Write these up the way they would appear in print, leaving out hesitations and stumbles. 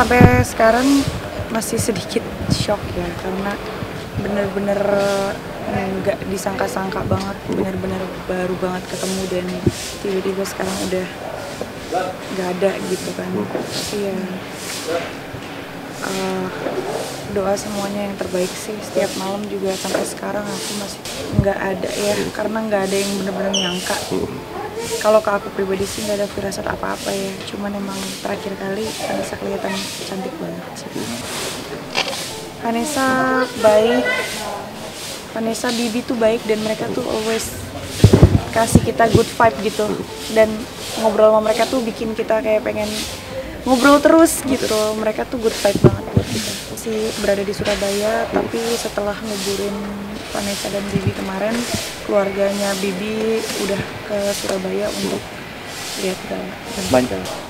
sampai sekarang masih sedikit shock ya, karena bener-bener nggak disangka-sangka banget, bener-bener baru banget ketemu dan tiba-tiba sekarang udah nggak ada gitu kan. Iya. Doa semuanya yang terbaik sih, setiap malam juga sampai sekarang aku masih nggak ada ya, karena nggak ada yang bener-bener nyangka. Kalau ke aku pribadi sih nggak ada firasat apa-apa ya, cuman emang terakhir kali Vanessa kelihatan cantik banget sih. Vanessa baik, Vanessa, Bibi tuh baik, dan mereka tuh always kasih kita good vibe gitu, dan ngobrol sama mereka tuh bikin kita kayak pengen ngobrol terus gitu. Mereka tuh good vibe banget buat kita. Masih berada di Surabaya, tapi setelah nguburin Vanessa dan Bibi kemarin, keluarganya Bibi udah ke Surabaya untuk lihat gala.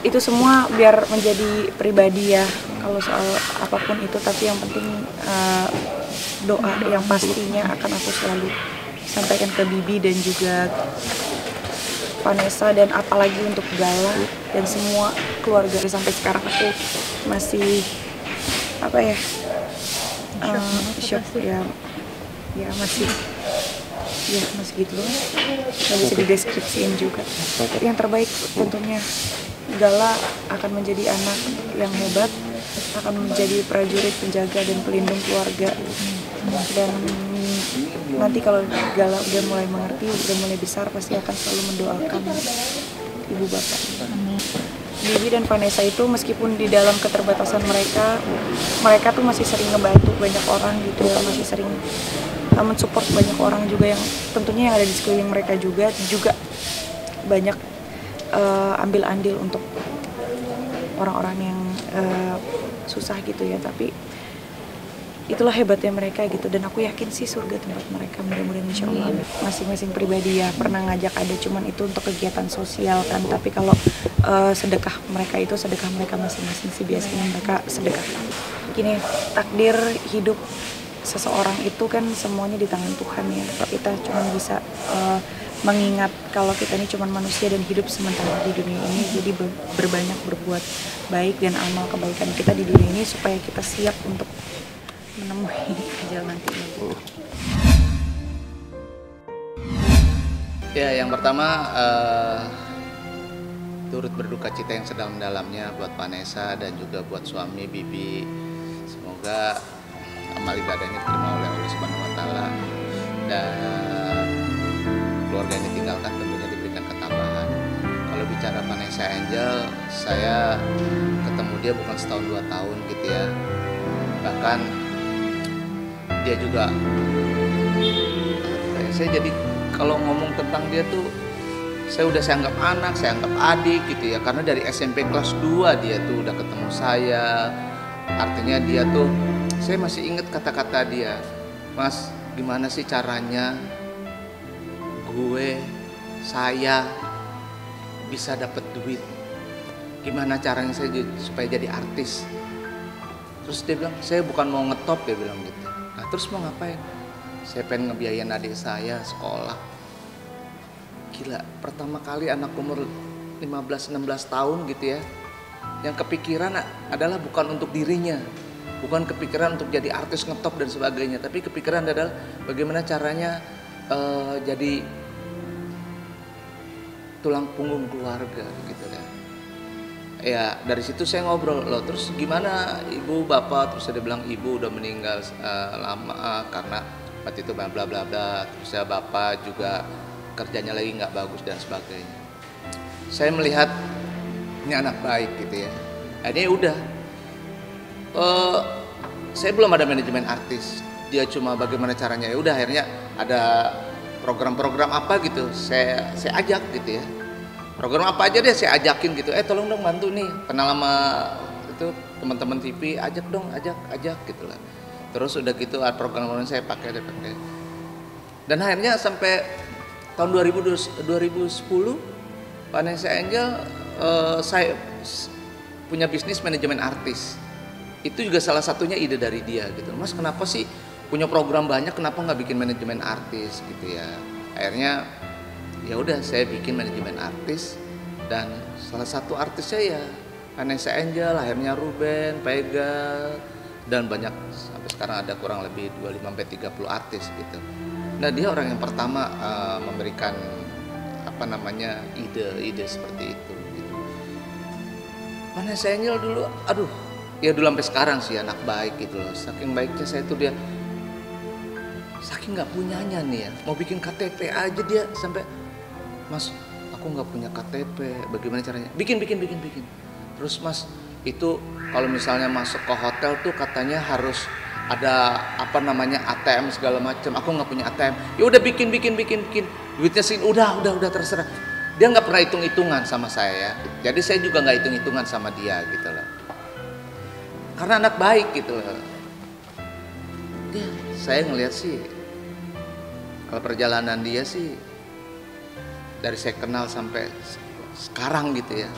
Itu semua biar menjadi pribadi ya, kalau soal apapun itu, tapi yang penting doa yang pastinya akan aku selalu sampaikan ke Bibi dan juga Vanessa, dan apalagi untuk Gala dan semua keluarga. Sampai sekarang aku masih apa ya, shock ya, masih gitu loh, nggak bisa dideskripsiin juga. Yang terbaik tentunya Gala akan menjadi anak yang hebat, akan menjadi prajurit penjaga dan pelindung keluarga. Dan nanti kalau Gala udah mulai mengerti, udah mulai besar, pasti akan selalu mendoakan ibu bapak. Bibi dan Vanessa itu meskipun di dalam keterbatasan mereka tuh masih sering ngebantu banyak orang gitu ya, masih sering mensupport banyak orang juga, yang tentunya yang ada di sekeliling mereka juga banyak ambil andil untuk orang-orang yang susah gitu ya. Tapi itulah hebatnya mereka gitu, dan aku yakin sih surga tempat mereka, mudah-mudahan insya Allah. Masing-masing pribadi ya pernah ngajak ada, cuman itu untuk kegiatan sosial kan, tapi kalau sedekah mereka itu sedekah mereka masing-masing sih, biasanya mereka sedekah. Gini, takdir hidup seseorang itu kan semuanya di tangan Tuhan ya. Kita cuma bisa mengingat kalau kita ini cuma manusia dan hidup sementara di dunia ini, jadi berbanyak berbuat baik dan amal kebaikan kita di dunia ini supaya kita siap untuk menemui ajal nanti. Ya, yang pertama turut berduka cita yang sedalam-dalamnya buat Vanessa dan juga buat suami Bibi. Semoga amal ibadahnya diterima oleh Allah Subhanahu wa Ta'ala, dan keluarga yang ditinggalkan tentunya diberikan ketabahan. Kalau bicara Vanessa Angel, saya ketemu dia bukan setahun 2 tahun gitu ya. Bahkan dia juga, saya jadi kalau ngomong tentang dia tuh, saya anggap anak, saya anggap adik gitu ya, karena dari SMP kelas 2 dia tuh udah ketemu saya. Artinya dia tuh, saya masih ingat kata-kata dia, "Mas, gimana sih caranya saya bisa dapet duit? Gimana caranya saya supaya jadi artis?" Terus dia bilang, "Saya bukan mau ngetop," dia bilang gitu. Nah, terus mau ngapain? "Saya pengen ngebiayain adik saya sekolah." Gila, pertama kali anak umur 15-16 tahun gitu ya, yang kepikiran adalah bukan untuk dirinya, bukan kepikiran untuk jadi artis ngetop dan sebagainya, tapi kepikiran adalah bagaimana caranya jadi tulang punggung keluarga gitu ya. Ya dari situ saya ngobrol, "Loh terus gimana ibu bapak?" Terus dia bilang ibu udah meninggal lama karena waktu itu bla bla bla bla. Terus ya bapak juga kerjanya lagi nggak bagus dan sebagainya. Saya melihat ini anak baik gitu ya. Akhirnya udah, saya belum ada manajemen artis, dia cuma bagaimana caranya. Ya udah, akhirnya ada program-program apa gitu, saya ajak gitu ya. Program apa aja deh saya ajakin gitu. Tolong dong bantu nih, kenal sama itu teman-teman TV, ajak gitu lah. Terus udah gitu program saya pakai. Dan akhirnya sampai tahun 2010 Vanessa Angel saya punya bisnis manajemen artis. Itu juga salah satunya ide dari dia gitu. "Mas, kenapa sih punya program banyak, kenapa nggak bikin manajemen artis gitu ya?" Akhirnya ya udah saya bikin manajemen artis, dan salah satu artisnya ya Vanessa Angel, akhirnya Ruben, Pega, dan banyak sampai sekarang ada kurang lebih 25-30 artis gitu. Nah dia orang yang pertama memberikan ide seperti itu. Gitu. Vanessa Angel dulu, ya dulu sampai sekarang sih anak baik gitu loh. Saking baiknya saya tuh dia, saking nggak punyanya nih ya, mau bikin KTP aja dia sampai, Mas, aku nggak punya KTP, bagaimana caranya? Bikin. Terus Mas, itu kalau misalnya masuk ke hotel tuh katanya harus ada ATM segala macam. Aku nggak punya ATM. Ya udah bikin. Duitnya sih udah terserah. Dia nggak pernah hitung-hitungan sama saya. Jadi saya juga nggak hitung-hitungan sama dia gitu loh. Karena anak baik gitu loh. Dia, saya ngelihat sih kalau perjalanan dia sih dari saya kenal sampai sekarang gitu ya.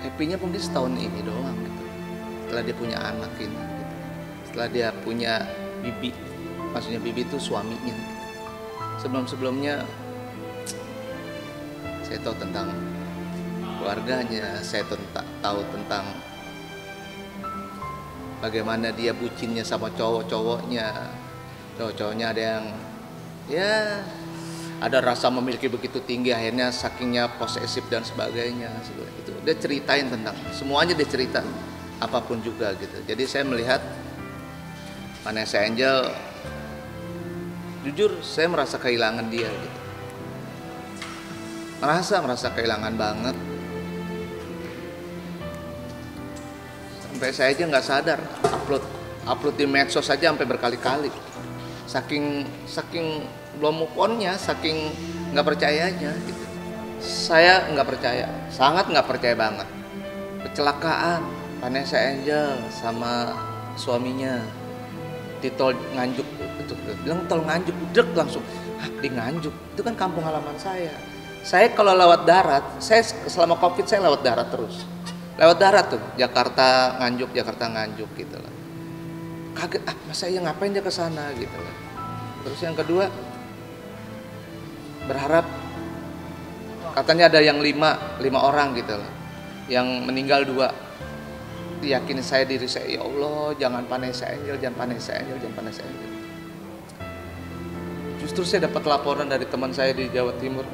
Happy-nya mungkin setahun ini doang gitu. Setelah dia punya anak ini gitu. Setelah dia punya Bibi, maksudnya Bibi itu suaminya gitu. Sebelum-sebelumnya saya tahu tentang keluarganya, saya tahu tentang bagaimana dia bucinnya sama cowok-cowoknya ada yang ya ada rasa memiliki begitu tinggi, akhirnya sakingnya posesif dan sebagainya. Itu dia ceritain tentang semuanya, dia cerita apapun juga gitu. Jadi saya melihat Vanessa Angel, jujur saya merasa kehilangan dia gitu. Merasa kehilangan banget. Sampai saya aja nggak sadar upload di medsos saja sampai berkali-kali. Saking belum move on-nya, saking nggak percayanya gitu. Saya nggak percaya, sangat nggak percaya banget. Kecelakaan Vanessa Angel sama suaminya di tol Nganjuk, itu bilang tol Nganjuk, dek langsung, di Nganjuk itu kan kampung halaman saya. Saya kalau lewat darat, saya selama COVID saya lewat darat terus. Lewat darat tuh, Jakarta Nganjuk gitu loh. Kaget, masa iya ngapain dia ke sana gitu loh. Terus yang kedua, berharap katanya ada yang lima orang gitu loh. Yang meninggal 2. Diyakini diri saya, ya Allah, jangan Vanessa Angel. Justru saya dapat laporan dari teman saya di Jawa Timur,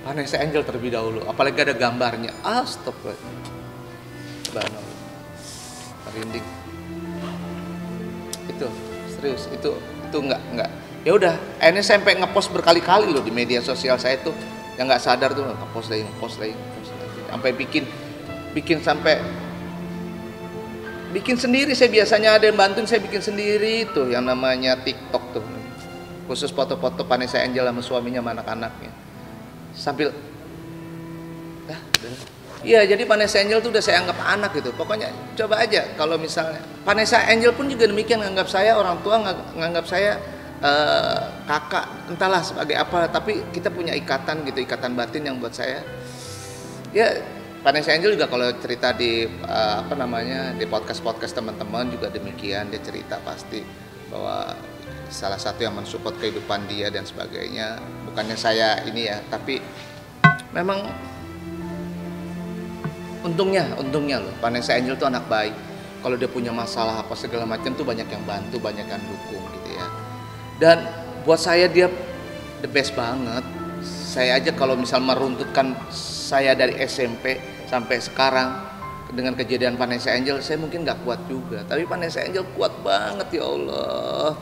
Vanessa Angel terlebih dahulu, apalagi ada gambarnya. Astagfirullah. Merinding. Itu serius, itu enggak. Ya udah, ini sampai ngepost berkali-kali loh di media sosial saya tuh, yang nggak sadar tuh ngepost lagi. Sampai bikin sendiri. Saya biasanya ada yang bantuin, saya bikin sendiri tuh yang namanya TikTok tuh. Khusus foto-foto Vanessa Angel sama suaminya sama anak-anaknya. Sambil iya, jadi Vanessa Angel tuh udah saya anggap anak gitu. Pokoknya coba aja kalau misalnya Vanessa Angel pun juga demikian nganggap saya, orang tua nganggap saya kakak, entahlah sebagai apa, tapi kita punya ikatan gitu, ikatan batin yang buat saya ya. Vanessa Angel juga kalau cerita di di podcast teman-teman juga demikian, dia cerita pasti bahwa salah satu yang mensupport kehidupan dia dan sebagainya. Bukannya saya ini ya, tapi memang untungnya loh, Vanessa Angel tuh anak baik. Kalau dia punya masalah apa segala macam tuh banyak yang bantu, banyak yang dukung gitu ya. Dan buat saya dia the best banget. Saya aja kalau misal meruntutkan saya dari SMP sampai sekarang dengan kejadian Vanessa Angel, saya mungkin nggak kuat juga. Tapi Vanessa Angel kuat banget, ya Allah.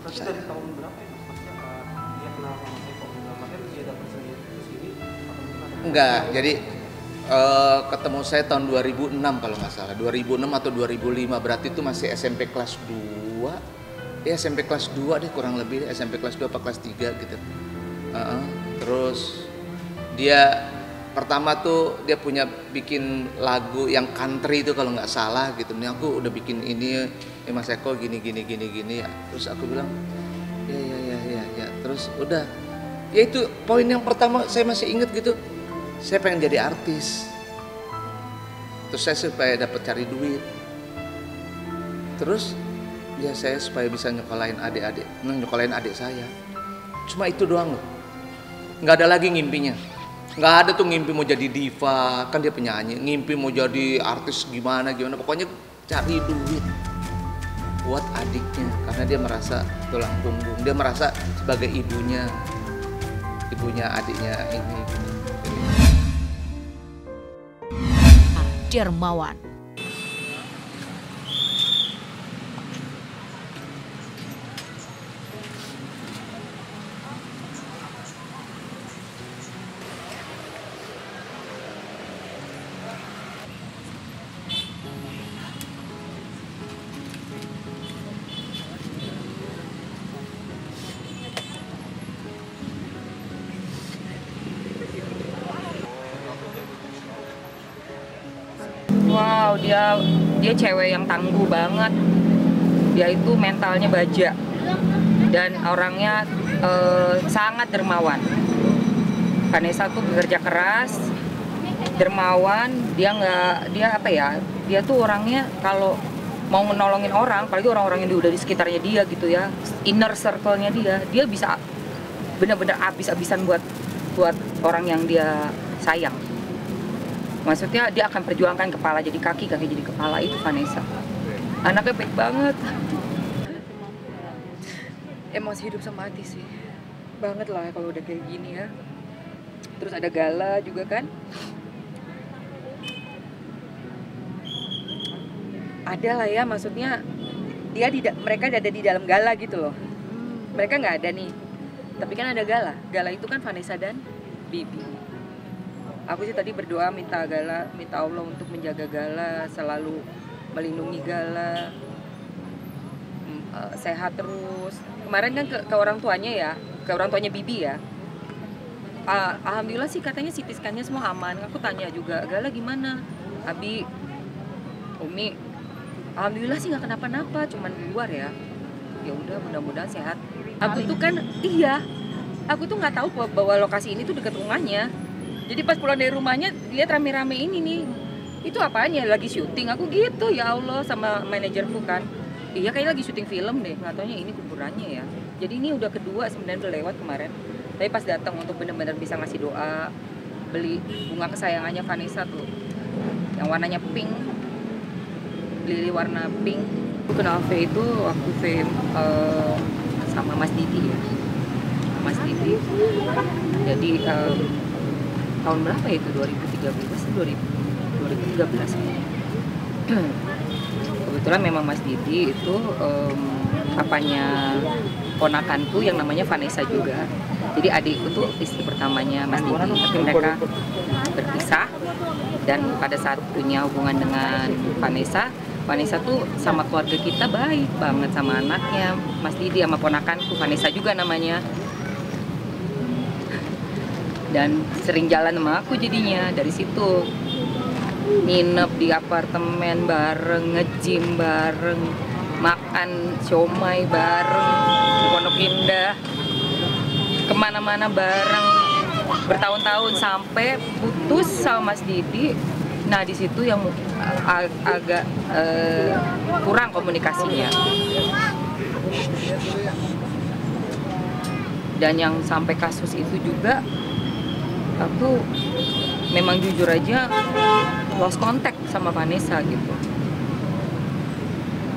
Tapi dari tahun berapa ya? Maksudnya dia kenal sama saya kok dalam artian dia datang sendiri ke sini atau gimana? Enggak, jadi ketemu saya tahun 2006 kalau nggak salah, 2006 atau 2005, berarti itu masih SMP kelas 2. Ya SMP kelas 2 deh kurang lebih, SMP kelas 2 apa kelas 3 gitu. Terus dia pertama tuh dia punya bikin lagu yang country itu kalau nggak salah gitu. Nih aku udah bikin ini, Mas Eko gini. Terus aku bilang ya. Terus udah, ya itu poin yang pertama saya masih inget gitu. Saya pengen jadi artis. Terus saya supaya dapat cari duit. Terus ya saya supaya bisa nyekolahin adik saya. Cuma itu doang loh. nggak ada lagi ngimpinya. Nggak ada tuh ngimpi mau jadi diva, kan dia penyanyi, ngimpi mau jadi artis gimana, pokoknya cari duit buat adiknya, karena dia merasa tulang punggung, dia merasa sebagai ibunya adiknya ini. Dermawan. Wow, dia cewek yang tangguh banget. Dia itu mentalnya baja dan orangnya sangat dermawan. Vanessa tuh bekerja keras, dermawan. Dia tuh orangnya kalau mau menolongin orang, apalagi orang-orang yang udah di sekitarnya dia gitu ya, inner circle-nya dia bisa benar-benar abis-abisan buat orang yang dia sayang. Maksudnya dia akan perjuangkan kepala jadi kaki jadi kepala. Itu Vanessa. Anaknya baik banget. Emosi hidup sama hati sih. Banget lah kalau udah kayak gini ya. Terus ada Gala juga kan. Ada lah ya, maksudnya mereka ada di dalam Gala gitu loh. Mereka nggak ada nih. Tapi kan ada Gala. Gala itu kan Vanessa dan Bibi. Aku sih tadi berdoa minta Allah untuk menjaga Gala, selalu melindungi Gala, sehat terus. Kemarin kan ke orang tuanya Bibi ya. Alhamdulillah sih katanya CT scan-nya semua aman. Aku tanya juga, Gala gimana? Abi, Umi, alhamdulillah sih nggak kenapa-napa, cuman di luar ya. Ya udah, mudah-mudahan sehat. Aku tuh nggak tahu bahwa lokasi ini tuh dekat rumahnya. Jadi pas pulang dari rumahnya, lihat rame-rame ini nih. Itu apanya? Lagi syuting. Aku gitu, ya Allah, sama manajerku kan. Iya kayak lagi syuting film deh. Nggak taunya ini kuburannya ya. Jadi ini udah kedua sebenarnya, udah lewat kemarin. Tapi pas datang untuk benar-benar bisa ngasih doa, beli bunga kesayangannya Vanessa tuh, yang warnanya pink, lili warna pink. Aku kenal V itu waktu V sama Mas Didi ya. Mas Didi. Jadi tahun berapa ya itu? 2013 kebetulan memang Mas Didi itu apanya ponakanku yang namanya Vanessa juga. Jadi adikku tuh istri pertamanya Mas Didi, tapi mereka berpisah. Dan pada saat punya hubungan dengan Vanessa tuh sama keluarga kita baik banget, sama anaknya Mas Didi, sama ponakanku Vanessa juga namanya. Dan sering jalan sama aku jadinya. Dari situ nginep di apartemen bareng, nge-gym bareng, makan siomay bareng di Pondok Indah, kemana-mana bareng bertahun-tahun sampai putus sama Mas Didi. Nah di situ yang agak kurang komunikasinya. Dan yang sampai kasus itu juga, aku memang jujur aja lost contact sama Vanessa gitu.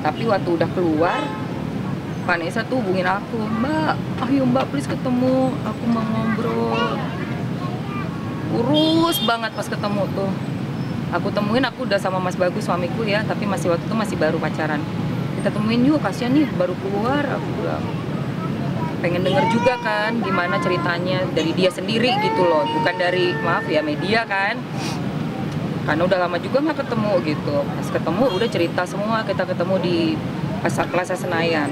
Tapi waktu udah keluar, Vanessa tuh hubungin aku, Mbak, ayo Mbak please ketemu, aku mau ngobrol. Urus banget pas ketemu tuh. Aku temuin, aku udah sama Mas Bagus suamiku ya, tapi waktu itu masih baru pacaran. Kita temuin yuk, kasihan nih baru keluar, aku bilang. Pengen denger juga kan gimana ceritanya dari dia sendiri gitu loh, bukan dari media kan, karena udah lama juga nggak ketemu gitu. Pas ketemu udah cerita semua, kita ketemu di Plaza Senayan.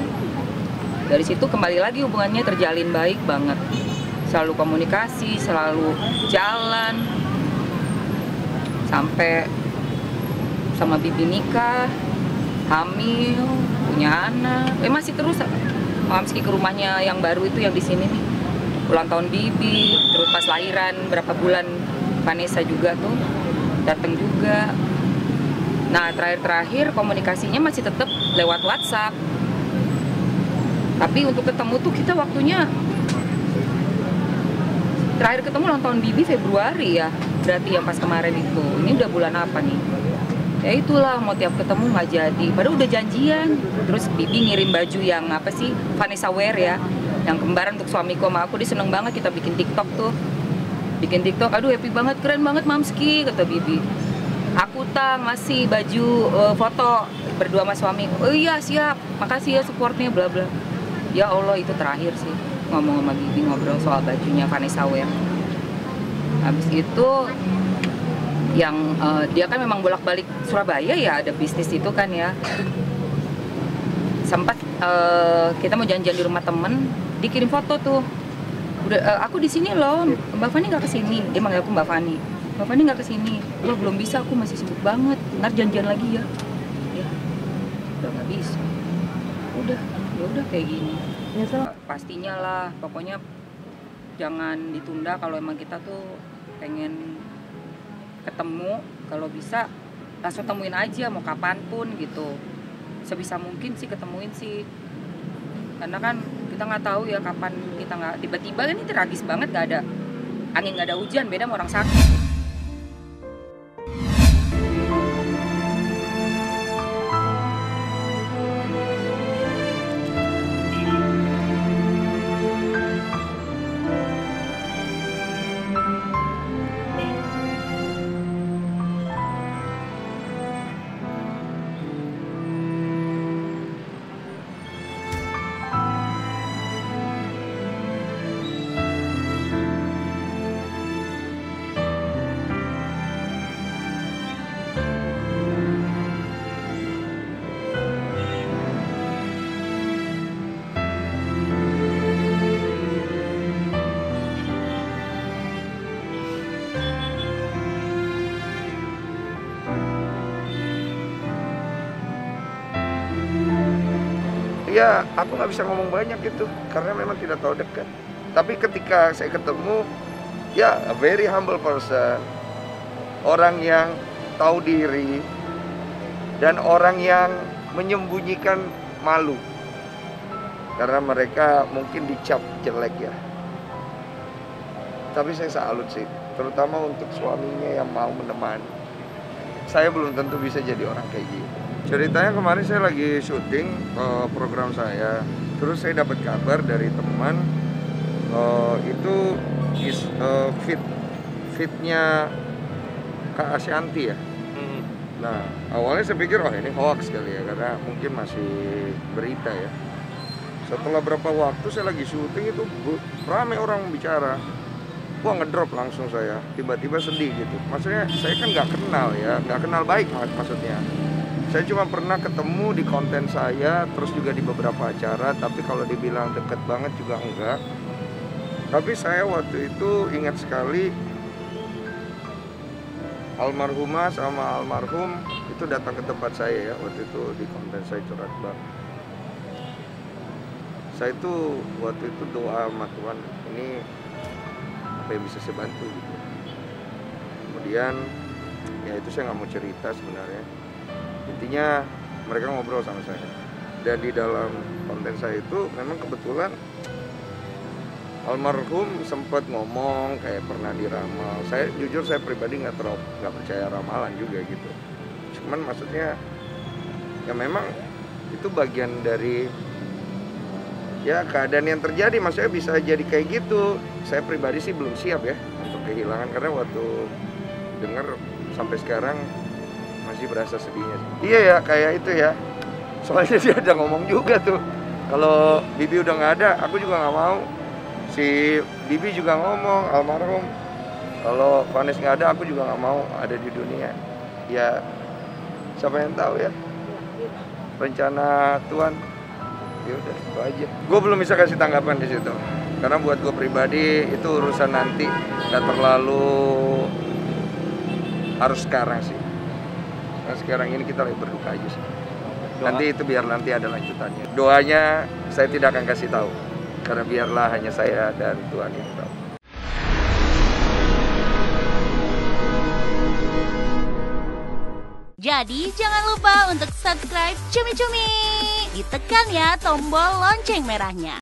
Dari situ kembali lagi hubungannya terjalin baik banget, selalu komunikasi, selalu jalan sampai sama Bibi nikah, hamil, punya anak, masih terus. Mamski ke rumahnya yang baru itu yang di sini nih, ulang tahun Bibi, terus pas lahiran berapa bulan Vanessa juga tuh datang juga. Nah terakhir komunikasinya masih tetap lewat WhatsApp, tapi untuk ketemu tuh kita waktunya Terakhir ketemu ulang tahun Bibi Februari ya, berarti yang pas kemarin itu. Ini udah bulan apa nih? Ya itulah, mau tiap ketemu nggak jadi. Padahal udah janjian. Terus Bibi ngirim baju yang apa sih, Vanessa Wear ya, yang kembaran untuk suamiku sama aku. Dia seneng banget kita bikin TikTok tuh. Bikin TikTok, aduh happy banget, keren banget Mamski, kata Bibi. Aku ngasih baju foto berdua sama suamiku. Oh iya siap, makasih ya supportnya bla bla. Ya Allah, itu terakhir sih ngomong sama Bibi, ngobrol soal bajunya Vanessa Wear. Habis itu yang dia kan memang bolak-balik Surabaya ya, ada bisnis itu kan ya. Sempat kita mau janjian di rumah temen, dikirim foto tuh. Udah aku di sini loh, Mbak Fani nggak kesini. Dia manggil aku Mbak Fani. Mbak Fani nggak kesini. Wah belum bisa, aku masih sibuk banget. Ntar janjian lagi ya. Ya, udah nggak bisa. Ya udah kayak gini. Pastinya lah, pokoknya jangan ditunda kalau emang kita tuh pengen ketemu. Kalau bisa langsung temuin aja, mau kapanpun gitu. Sebisa mungkin sih ketemuin sih. Karena kan kita nggak tahu ya kapan kita nggak, tiba-tiba kan ini tragis banget, nggak ada angin, nggak ada hujan, beda sama orang sakit. Ya, aku nggak bisa ngomong banyak gitu, karena memang tidak tahu dekat. Tapi ketika saya ketemu, ya a very humble person, orang yang tahu diri, dan orang yang menyembunyikan malu. Karena mereka mungkin dicap jelek ya. Tapi saya salut sih, terutama untuk suaminya yang mau menemani. Saya belum tentu bisa jadi orang kayak gitu. Ceritanya kemarin saya lagi syuting program saya, terus saya dapat kabar dari teman itu fitnya Kak Ashanti ya. Nah awalnya saya pikir oh ini hoax kali ya, karena mungkin masih berita ya. Setelah berapa waktu saya lagi syuting itu ramai orang bicara, wah ngedrop langsung saya, tiba-tiba sedih gitu. Maksudnya saya kan nggak kenal ya, nggak kenal baik maksudnya. Saya cuma pernah ketemu di konten saya, terus juga di beberapa acara, tapi kalau dibilang deket banget juga enggak. Tapi saya waktu itu ingat sekali, almarhumah sama almarhum itu datang ke tempat saya ya, waktu itu di konten saya Curhat Bang. Saya itu waktu itu doa sama Tuhan, ini apa yang bisa saya bantu gitu. Kemudian, ya itu saya nggak mau cerita sebenarnya. Intinya mereka ngobrol sama saya, dan di dalam konten saya itu memang kebetulan almarhum sempat ngomong kayak pernah diramal. Saya jujur saya pribadi nggak percaya ramalan juga gitu. Cuman maksudnya ya memang itu bagian dari ya keadaan yang terjadi. Maksudnya bisa jadi kayak gitu. Saya pribadi sih belum siap ya untuk kehilangan, karena waktu dengar sampai sekarang masih berasa sedihnya. Iya ya, kayak itu ya. Soalnya dia ada ngomong juga tuh, kalau Bibi udah nggak ada, aku juga nggak mau. Si Bibi juga ngomong, almarhum, kalau Vanes nggak ada, aku juga nggak mau ada di dunia. Ya, siapa yang tahu ya? Rencana Tuhan. Ya udah, itu aja. Gue belum bisa kasih tanggapan di situ, karena buat gue pribadi itu urusan nanti, nggak terlalu harus sekarang sih. Nah, sekarang ini kita lagi berduka aja sih. Nanti itu biar nanti ada lanjutannya. Doanya saya tidak akan kasih tahu, karena biarlah hanya saya dan Tuhan yang tahu. Jadi jangan lupa untuk subscribe Cumi Cumi. Ditekan ya tombol lonceng merahnya.